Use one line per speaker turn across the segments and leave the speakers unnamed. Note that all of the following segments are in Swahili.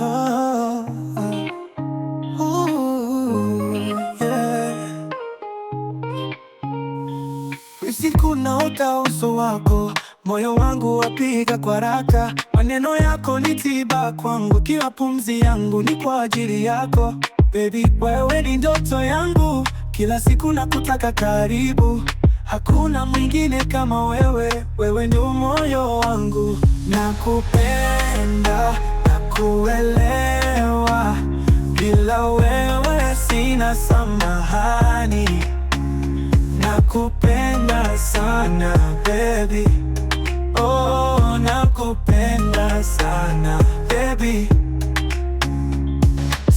Oh, yeah. Usiku naota uso wako, moyo wangu wapiga kwa haraka. Maneno yako ni tiba kwangu, kila pumzi yangu ni kwa ajili yako. Baby, wewe ni ndoto yangu, kila siku nakutaka karibu. Hakuna mwingine kama wewe, wewe ndio moyo wangu. Nakupenda, nakuelewa, bila wewe sina samahani. Nakupenda sana baby, oh, nakupenda sana baby.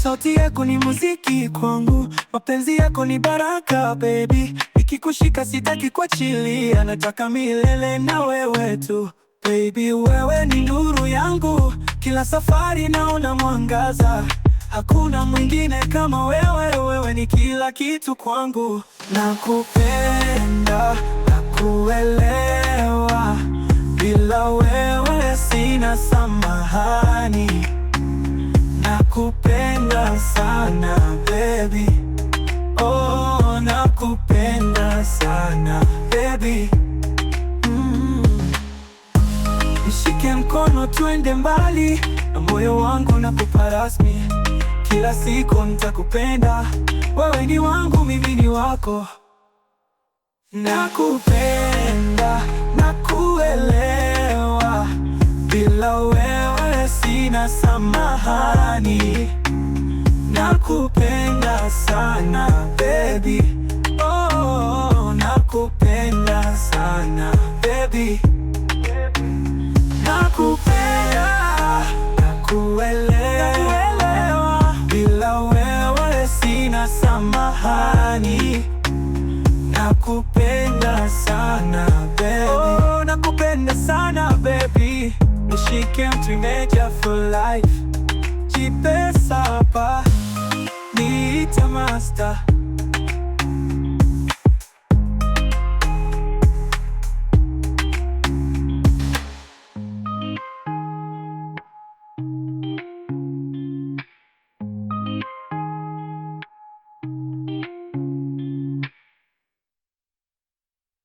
Sauti yako ni muziki kwangu, mapenzi yako ni baraka baby. Nikikushika sitaki kuachilia, nataka milele na wewe tu baby. Wewe ni nuru yangu, kila safari naona mwangaza. Hakuna mwingine kama wewe, wewe ni kila kitu kwangu. Nakupenda, nakuelewa, bila wewe sina samahani. Nakupenda sana baby, oh, nakupenda sana baby. Nishike mkono twende mbali, na moyo wangu nakupa rasmi. Kila siku nitakupenda, wewe ni wangu, mimi ni wako. Nakupenda, nakuelewa, bila wewe sina samahani. Nakupenda sana baby, oh, nakupenda sana baby. Nakupenda, nakuelewa, bila wewe sina samahani. Nakupenda sana baby, oh, nakupenda sana baby. Nishike mtimeja for life, Jipesa hapa, niite master.